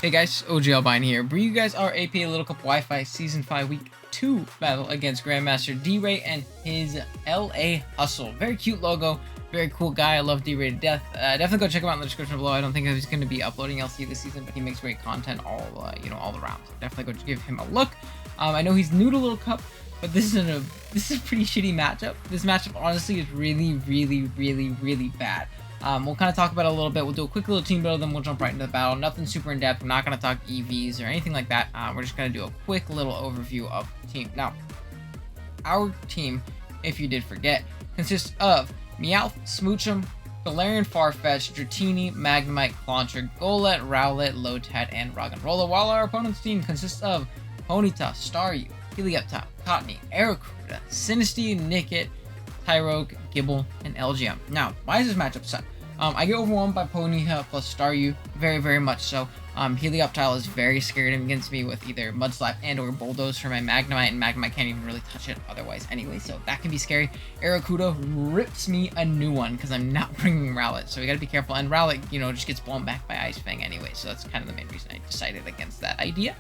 Hey guys, OGalbina here, bringing you guys our APA Little Cup Wi-Fi Season 5 Week 2 battle against Grandmaster D-Ray and his LA Hustle. Very cute logo, very cool guy. I love D-Ray to death. Definitely go check him out in the description below. I don't think he's going to be uploading LC this season, but he makes great content all around. So definitely go give him a look. I know he's new to Little Cup, but this is a pretty shitty matchup. This matchup honestly is really bad. We'll kind of talk about it a little bit. We'll do a quick little team build, then we'll jump right into the battle. Nothing super in depth. We're not going to talk EVs or anything like that. We're just going to do a quick little overview of the team. Now, our team, if you did forget, consists of Meowth, Smoochum, Galarian Farfetch, Dratini, Magnemite, Clauncher, Golett, Rowlet, Lotad, and Roggenrola, while our opponent's team consists of Ponyta, Staryu, Helioptile, Cottonee, Arrokuda, Sinistea, Nickit, Tyrogue, Gibble, and LGM. Now, why is this matchup suck? I get overwhelmed by Ponyta plus Staryu, very much so. Helioptile is very scared against me with either Mud Slap and or Bulldoze for my Magnemite, and Magnemite can't even really touch it otherwise anyway, so that can be scary. Arrokuda rips me a new one because I'm not bringing Rowlet, so we gotta be careful, and Rowlet, just gets blown back by Ice Fang anyway, so that's kind of the main reason I decided against that idea.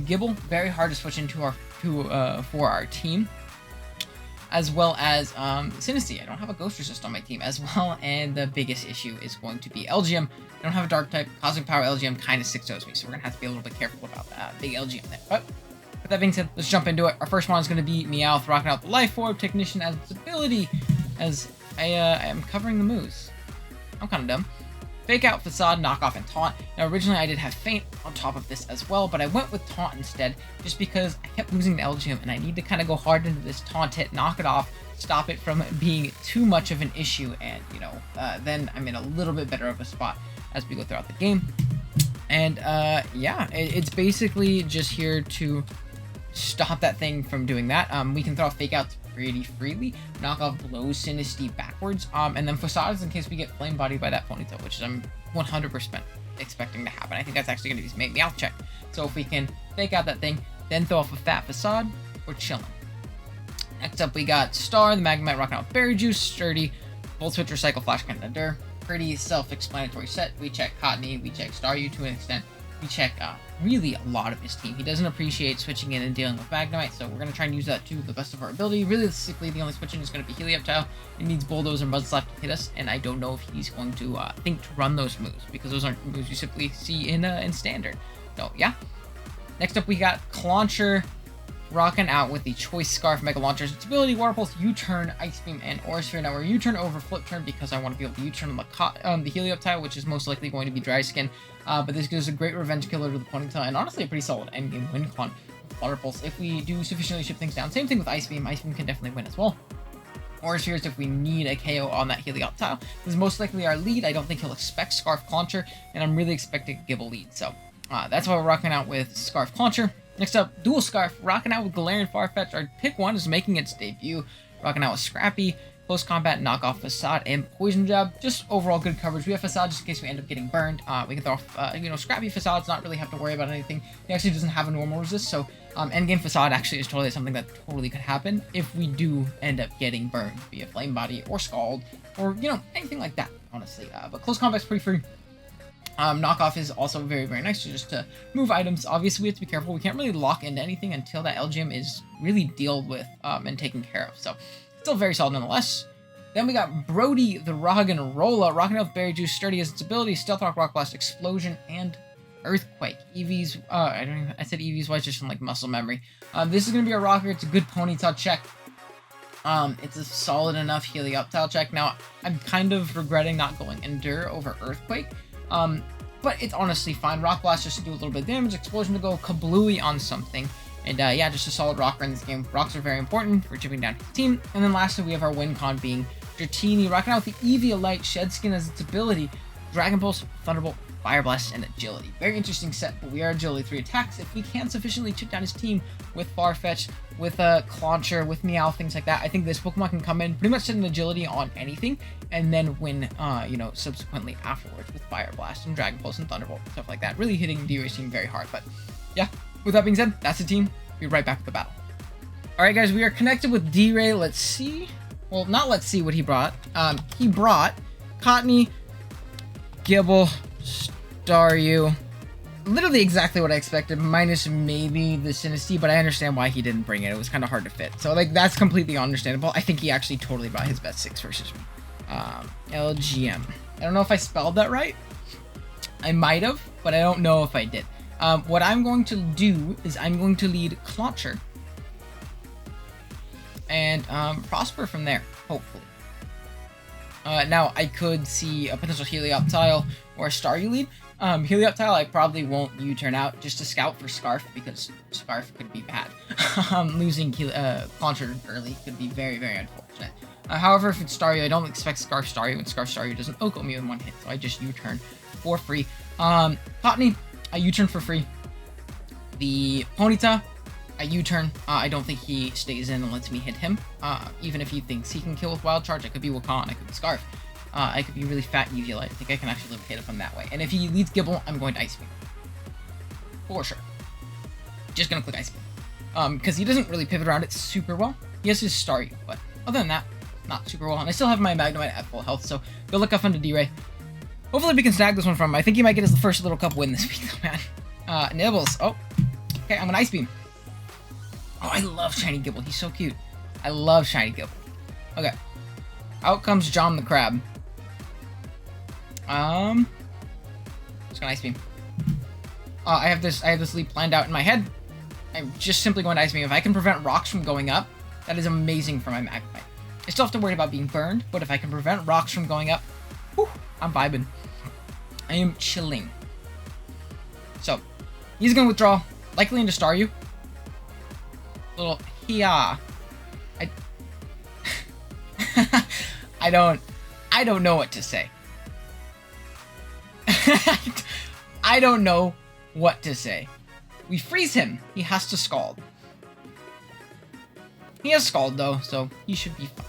Gibble, very hard to switch into for our team, as well as Sinistea. I don't have a Ghost Resist on my team as well, and the biggest issue is going to be LGM. I don't have a Dark type. Cosmic Power LGM kind of 6-0s me, so we're going to have to be a little bit careful about big LGM there. But with that being said, let's jump into it. Our first one is going to be Meowth, rocking out the Life Orb, Technician as its ability, as I am covering the moves. I'm kind of dumb. Fake Out, Facade, Knockoff, and Taunt. Now, originally I did have Feint on top of this as well, but I went with Taunt instead, just because I kept losing to LGM, and I need to kind of go hard into this Taunt hit, knock it off, stop it from being too much of an issue, and, then I'm in a little bit better of a spot as we go throughout the game. And, yeah, it's basically just here to stop that thing from doing that. We can throw Fake Outs pretty freely, knock off blows Sinistea backwards, and then Facades in case we get Flame Bodied by that Ponyta, which I'm 100% expecting to happen. I think that's actually going to be his main Meowth check. So if we can Fake Out that thing, then throw off a Fat Facade, we're chilling. Next up, we got Star, the Magnemite rocking out Berry Juice, Sturdy, Volt Switch, Recycle, Flash Cannon, Nadir. Pretty self-explanatory set. We check Cottonee, we check Staryu to an extent. We check really a lot of his team. He doesn't appreciate switching in and dealing with Magnemite, so we're going to try and use that to the best of our ability. Realistically, the only switching is going to be Helioptile. It needs Bulldoze or Mud Slap to hit us, and I don't know if he's going to think to run those moves, because those aren't moves you simply see in Standard. So, yeah. Next up, we got Clauncher rocking out with the Choice Scarf Mega Launcher's its ability, Water Pulse, U-Turn, Ice Beam, and Aura Sphere. Now we're U-Turn over Flip Turn because I want to be able to U-Turn on the Helioptile, which is most likely going to be Dry Skin. But this gives a great revenge killer to the Ponyta, and honestly a pretty solid endgame win con with Water Pulse if we do sufficiently ship things down. Same thing with Ice Beam. Ice Beam can definitely win as well. Aura Spheres if we need a KO on that Helioptile. This is most likely our lead. I don't think he'll expect Scarf Clauncher, and I'm really expecting Gibble lead. So that's why we're rocking out with Scarf Clauncher. Next up, Dual Scarf, rocking out with Galarian Farfetch. Our pick one is making its debut, rocking out with Scrappy, Close Combat, Knockoff, Facade, and Poison Jab. Just overall good coverage. We have Facade just in case we end up getting burned. We can throw off, Scrappy Facades, not really have to worry about anything. He actually doesn't have a normal resist, so endgame Facade actually is totally something that totally could happen if we do end up getting burned via Flame Body or Scald or, anything like that, honestly. But Close Combat's pretty free. Knockoff is also very nice just to move items. Obviously, we have to be careful. We can't really lock into anything until that LGM is really dealt with and taken care of. So, still very solid nonetheless. Then we got Brody, the Roggenrola, rocking out with Berry Juice, Sturdy as its ability, Stealth Rock, Rock Blast, Explosion, and Earthquake. EVs, I said EVs, why just from like muscle memory. This is going to be a rocker. It's a good Ponyta check. It's a solid enough Helioptile check. Now, I'm kind of regretting not going Endure over Earthquake. But it's honestly fine. Rock Blast just to do a little bit of damage, Explosion to go kablooey on something, and yeah, just a solid rocker in this game. Rocks are very important for chipping down his team. And then lastly, we have our win con being Dratini, rocking out with the Eviolite, Shed Skin as its ability, Dragon Pulse, Thunderbolt, Fire Blast, and Agility. Very interesting set, but we are Agility 3 attacks. If we can sufficiently chip down his team with Farfetch, with Clauncher, with Meow, things like that, I think this Pokemon can come in, pretty much set an Agility on anything, and then win, subsequently afterwards with Fire Blast and Dragon Pulse and Thunderbolt, stuff like that. Really hitting D-Ray's team very hard, but yeah, with that being said, that's the team. We'll be right back with the battle. Alright guys, we are connected with D-Ray. Let's see. Well, not let's see what he brought. He brought Cottonee, Gibble, Staryu, literally exactly what I expected, minus maybe the Synesty, but I understand why he didn't bring it. It was kind of hard to fit. So, like, that's completely understandable. I think he actually totally brought his best 6 versus me. LGM. I don't know if I spelled that right. I might have, but I don't know if I did. What I'm going to do is I'm going to lead Clauncher and prosper from there, hopefully. Now, I could see a potential Helioptile or a Staryu lead. Helioptile, I probably won't U-turn out just to scout for Scarf, because Scarf could be bad. Losing Clauncher early could be very, very unfortunate. However, if it's Staryu, I don't expect Scarf Staryu, and Scarf Staryu doesn't Oko me in one hit, so I just U-turn for free. Cottonee, I U-turn for free. The Ponyta, I U-turn. I don't think he stays in and lets me hit him. Even if he thinks he can kill with Wild Charge, I could be Wakan, I could be Scarf. I could be really fat Eviolite. I think I can actually live a hit if I'm that way. And if he leads Gible, I'm going to Ice Beam. For sure. Just gonna click Ice Beam. Because he doesn't really pivot around it super well. He has his Staryu, but other than that, not super well. And I still have my Magnemite at full health, so good luck up into D-Ray. Hopefully we can snag this one from him. I think he might get his first little cup win this week, though, man. Nibbles. Oh. Okay, I'm gonna Ice Beam. Oh, I love Shiny Gible. He's so cute. I love Shiny Gible. Okay. Out comes John the Crab. Just gonna Ice Beam. I have this leap planned out in my head. I'm just simply going to Ice Beam. If I can prevent rocks from going up, that is amazing for my Magnemite. I still have to worry about being burned, but if I can prevent rocks from going up, whew, I'm vibing. I am chilling. So, he's gonna withdraw, likely into Staryu. Little Hia. I don't know what to say. I don't know what to say. We freeze him. He has to Scald. He has Scald though, so he should be fine.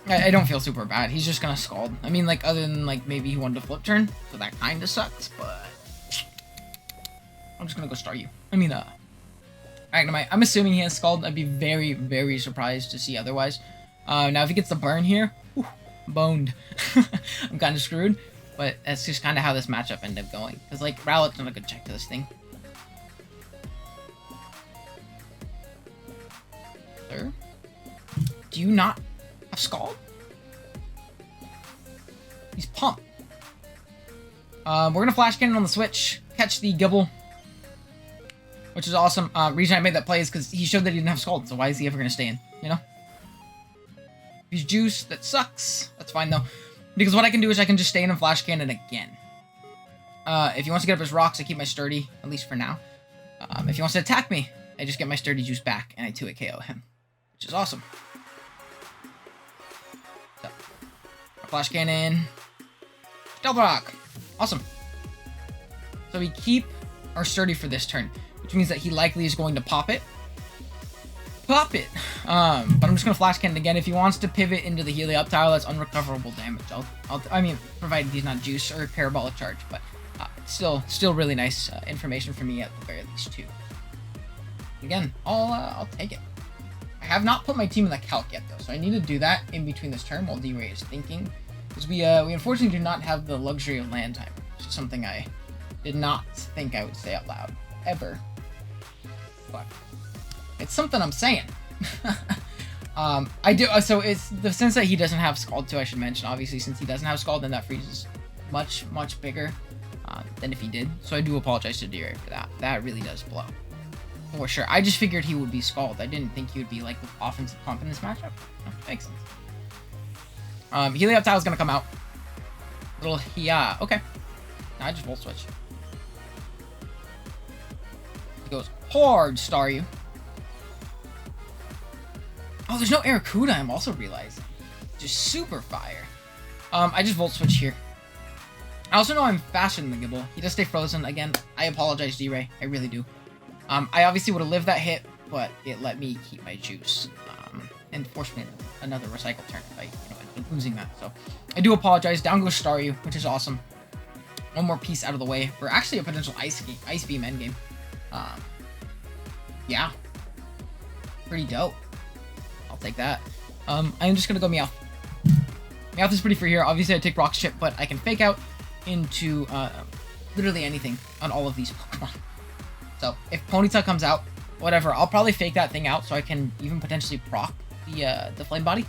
I don't feel super bad. He's just gonna Scald. I mean, like, other than, like, maybe he wanted to flip turn, so that kinda sucks, but I'm just gonna go Staryu. I mean, Magnemite. I'm assuming he has Scald. I'd be very, very surprised to see otherwise. Now, if he gets the burn here, whew, boned. I'm kind of screwed, but that's just kind of how this matchup ended up going. Because, like, Rowlet's not a good check to this thing. Sir? Do you not have Scald? He's pumped. We're gonna Flash Cannon on the switch, catch the Gible, which is awesome. Reason I made that play is because he showed that he didn't have Scald, so why is he ever gonna stay in, you know? He's Juice, that sucks. That's fine though, because what I can do is I can just stay in and Flash Cannon again. If he wants to get up his rocks, I keep my Sturdy, at least for now. If he wants to attack me, I just get my Sturdy Juice back, and I 2-hit KO him, which is awesome. So, Flash Cannon, Stealth Rock, awesome. So we keep our Sturdy for this turn, which means that he likely is going to pop it. Pop it! But I'm just gonna Flash Cannon again. If he wants to pivot into the Helioptile, that's unrecoverable damage. I mean, provided he's not Juice or Parabolic Charge, but still really nice information for me at the very least too. Again, I'll take it. I have not put my team in the calc yet though, so I need to do that in between this turn while D-Ray is thinking, because we unfortunately do not have the luxury of land time, which is something I did not think I would say out loud ever, but it's something I'm saying. I do. So it's the sense that he doesn't have Scald too. I should mention, obviously, since he doesn't have Scald, then that freeze is much bigger than if he did. So I do apologize to D-Ray for that. That really does blow. For sure. I just figured he would be Scald. I didn't think he would be, like, with offensive pump in this matchup. No, makes sense. Helioptile is going to come out. Little Hia. Okay. Now I just Volt Switch. He goes hard, Staryu. Oh, there's no Arrokuda, I'm also realizing. Just super fire. I just Volt Switch here. I also know I'm faster than the Gible. He does stay frozen. Again, I apologize, D-Ray. I really do. I obviously would have lived that hit, but it let me keep my Juice. And forced me another recycle turn if I ended up losing that. So I do apologize. Down goes Staryu, which is awesome. One more piece out of the way for actually a potential Ice Beam endgame. Yeah. Pretty dope. I'll take that. I'm just gonna go Meowth. Meowth is pretty free here. Obviously I take Rock Chip, but I can Fake Out into literally anything on all of these Pokemon. So if Ponyta comes out, whatever, I'll probably fake that thing out so I can even potentially proc the Flame Body.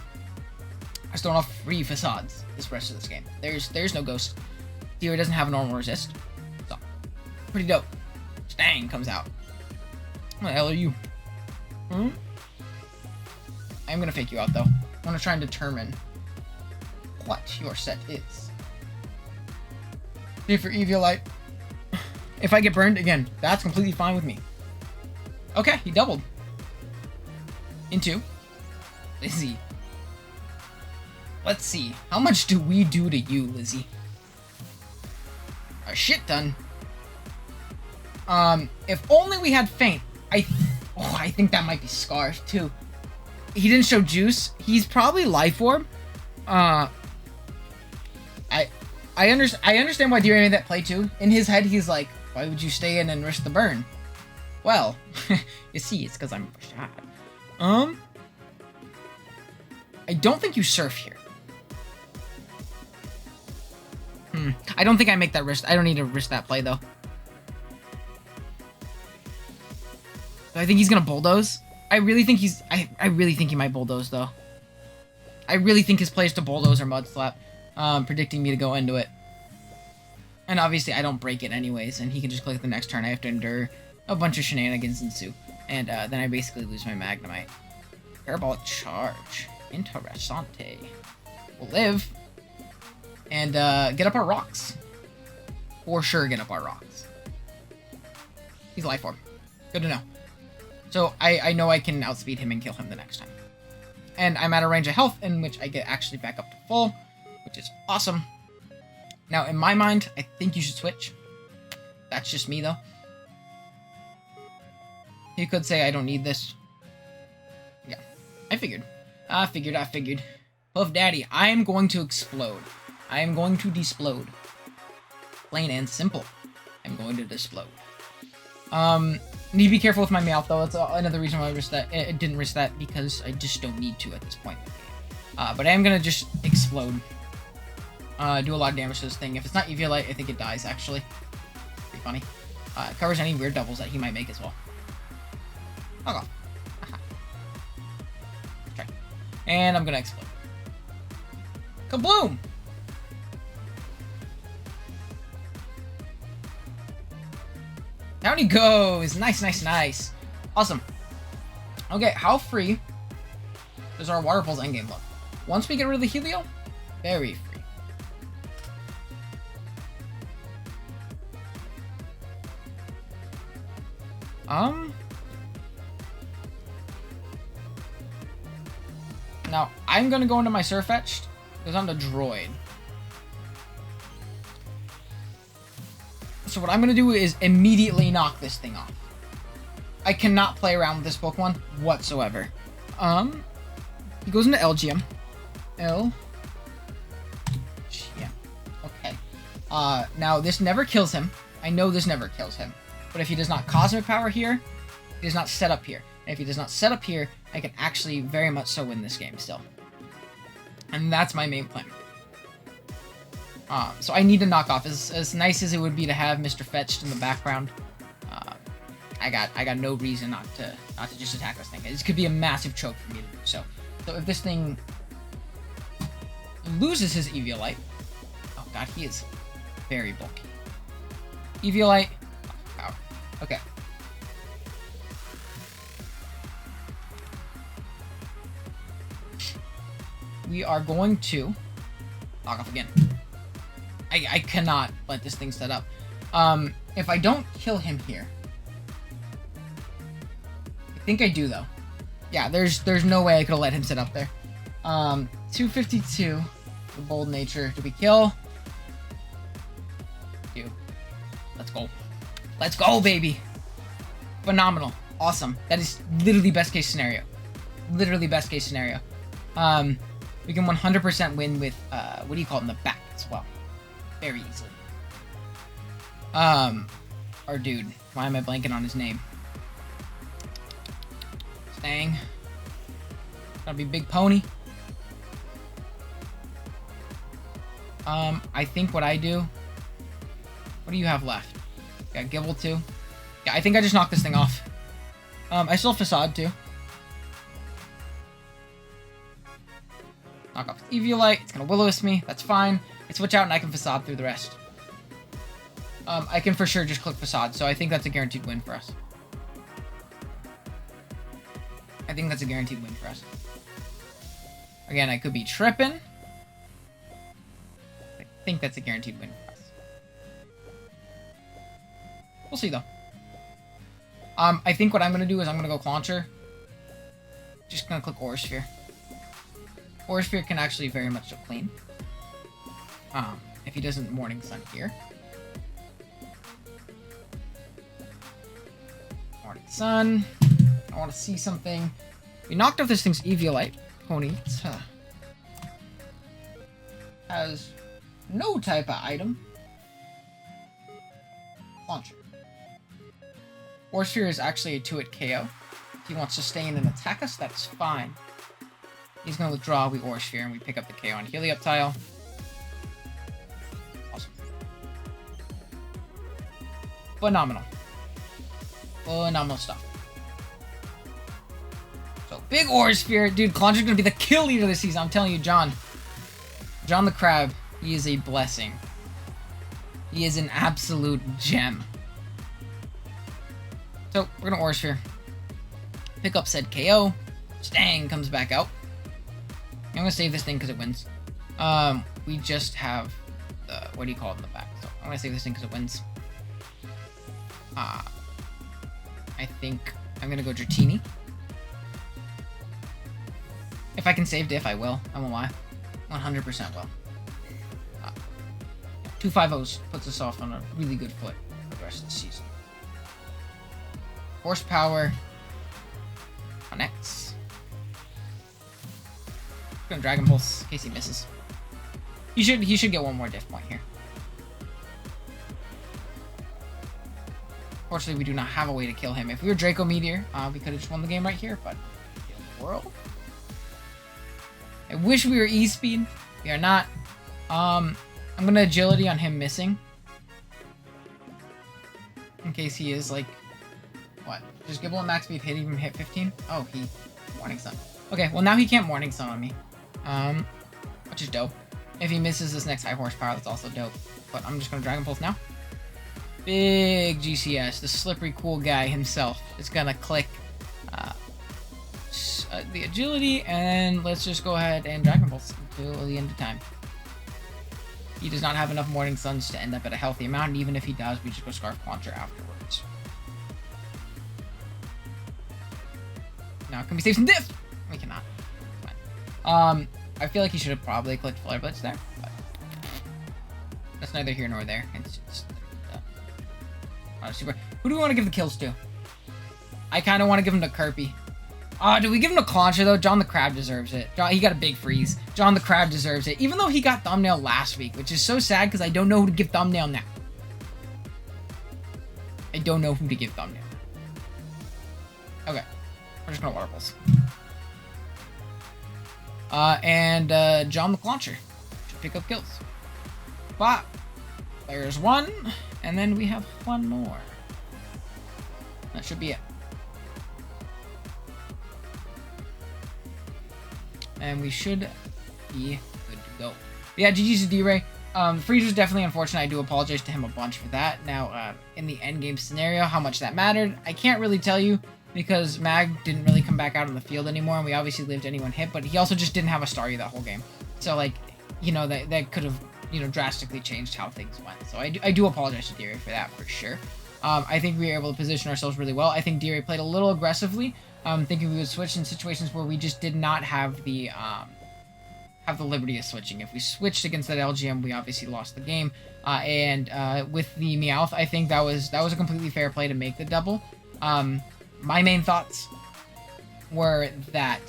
I just don't have free facades this rest of this game. There's no Ghost. Theory doesn't have a normal resist. So pretty dope. Stang comes out. What the hell are you? I'm gonna fake you out though. I wanna try and determine what your set is. See for Eviolite. If I get burned again, that's completely fine with me. Okay, he doubled. Into Lizzie. Let's see. How much do we do to you, Lizzie? A shit ton. If only we had Faint. I think that might be Scarf too. He didn't show Juice. He's probably Life Orb. I understand why D-Ray made that play too. In his head, he's like, why would you stay in and risk the burn? Well, you see, it's because I'm shy. I don't think you surf here. I don't think I make that risk. I don't need to risk that play though. I think he's gonna bulldoze. I really think he's. I really think he might bulldoze though. I really think his plays to bulldoze or mud slap, predicting me to go into it. And obviously I don't break it anyways, and he can just click the next turn. I have to endure a bunch of shenanigans ensue, and then I basically lose my Magnemite. Parabolic Charge. Interessante. We'll live. And get up our rocks. For sure get up our rocks. He's Life Orb. Good to know. So I know I can outspeed him and kill him the next time. And I'm at a range of health in which I get actually back up to full, which is awesome. Now, in my mind, I think you should switch. That's just me, though. You could say I don't need this. Yeah, I figured. I figured. Puff Daddy, I am going to explode. I am going to desplode. Plain and simple. I'm going to desplode. Need to be careful with my mouth, though. That's another reason why I risked that. I didn't risk that because I just don't need to at this point. But I am going to just explode. Do a lot of damage to this thing. If it's not Eviolite, I think it dies, actually. Pretty funny. It covers any weird doubles that he might make as well. I'll go. Okay. And I'm going to explode. Kabloom! Down he goes! Nice. Awesome. Okay, how free does our Water Pulse endgame look? Once we get rid of the Helio, very free. Now, I'm gonna go into my Surfetched, because I'm the droid. So what I'm gonna do is immediately knock this thing off. I cannot play around with this Pokemon whatsoever. He goes into LGM. LGM. Okay. Now this never kills him. I know this never kills him. But if he does not Cosmic Power here, he does not set up here. And if he does not set up here, I can actually very much so win this game still. And that's my main plan. So I need to knock off. As nice as it would be to have Mr. Fetched in the background, I got no reason not to just attack this thing. This could be a massive choke for me to do so. So if this thing loses his Eviolite, oh god, he is very bulky. Eviolite, power. Okay. We are going to knock off again. I cannot let this thing set up. If I don't kill him here, I think I do though. Yeah, there's no way I could have let him sit up there. 252, the bold nature. Do we kill? You. Let's go. Let's go, baby. Phenomenal. Awesome. That is literally best case scenario. Literally best case scenario. We can 100% win with, what do you call it, in the back as well. Very easily. Our dude. Why am I blanking on his name? Stang. Gotta be Big Pony. I think what I do... What What do you have left? Got Gibble too. Yeah, I think I just knocked this thing off. I still have Facade too. Knock off Eviolite. It's gonna Will-O-Wisp me. That's fine. I switch out and I can Facade through the rest. I can for sure just click Facade, so I think that's a guaranteed win for us. I think that's a guaranteed win for us. Again, I could be tripping. I think that's a guaranteed win for us. We'll see, though. I think what I'm going to do is I'm going to go Clauncher. Just going to click Aura Sphere. Aura Sphere can actually very much so clean. If he doesn't Morning Sun here. Morning Sun. I want to see something. We knocked off this thing's Eviolite. Pony. Has no type of item. Launcher. Aura Sphere is actually a 2-hit KO. If he wants to stay in and attack us, that's fine. He's going to withdraw, we Aura Sphere, and we pick up the KO on Heliop Tile. Awesome. Phenomenal. Phenomenal stuff. So, big Aura Sphere. Dude, Clauncher's going to be the kill leader this season. I'm telling you, John the Crab, he is a blessing. He is an absolute gem. So, we're going to Aura Sphere. Pick up said KO. Stang comes back out. I'm going to save this thing because it wins. We just have the, what do you call it in the back? So, I'm going to save this thing because it wins. I think I'm going to go Dratini. If I can save diff, I will. I won't lie. 100% will. 2 5-0s puts us off on a really good foot for the rest of the season. Horsepower connects. Gonna Dragon Pulse in case he misses. He should get one more diff point here. Fortunately, we do not have a way to kill him. If we were Draco Meteor, we could have just won the game right here, but world. I wish we were E-Speed. We are not. I'm gonna Agility on him missing. In case he is like, what? Just Gibble and Max Speed hit 15? Oh, he Morning Sun. Okay, well now he can't Morning Sun on me. Which is dope. If he misses this next high horsepower, that's also dope. But I'm just gonna Dragon Pulse now. Big GCS, the slippery cool guy himself, is gonna click the agility, and let's just go ahead and Dragon Pulse until the end of time. He does not have enough Morning Suns to end up at a healthy amount, and even if he does, we just go Scarf Clauncher afterwards. Now, can we save some diff? We cannot. Fine. I feel like he should have probably clicked Flare Blitz there, but that's neither here nor there. It's just super. Who do we want to give the kills to? I kind of want to give him to Kirby. Do we give him to Clauncher, though? John the Crab deserves it. He got a big freeze. John the Crab deserves it. Even though he got Thumbnail last week, which is so sad because I don't know who to give Thumbnail now. I don't know who to give Thumbnail. Okay. We're just going to Water Pulse. John the Clauncher should pick up kills. But there's one, and then we have one more. That should be it. And we should be good to go. But yeah, GG's to D-Ray. Freeze was definitely unfortunate. I do apologize to him a bunch for that. Now, in the endgame scenario, how much that mattered, I can't really tell you because Mag didn't really come back out on the field anymore, and we obviously lived anyone hit, but he also just didn't have a Staryu that whole game. So, like, you know, that could have, you know, drastically changed how things went. So I do apologize to D-Ray for that, for sure. I think we were able to position ourselves really well. I think D-Ray played a little aggressively, thinking we would switch in situations where we just did not have the liberty of switching. If we switched against that LGM, we obviously lost the game. With the Meowth, I think that was a completely fair play to make the double. My main thoughts were that,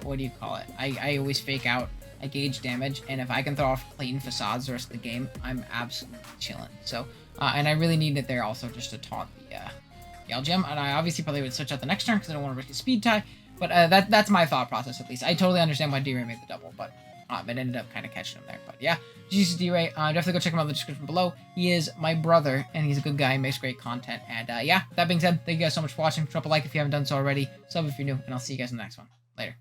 what do you call it? I always fake out. I gauge damage, and if I can throw off clean facades the rest of the game, I'm absolutely chilling. So, and I really need it there also just to taunt the LGM, and I obviously probably would switch out the next turn because I don't want to risk a speed tie, but that's my thought process at least. I totally understand why D-Ray made the double, but but ended up kind of catching him there. But yeah, Jesus D-Ray, definitely go check him out in the description below. He is my brother, and he's a good guy, makes great content. And yeah, that being said, thank you guys so much for watching. Drop a like if you haven't done so already, sub if you're new, and I'll see you guys in the next one. Later.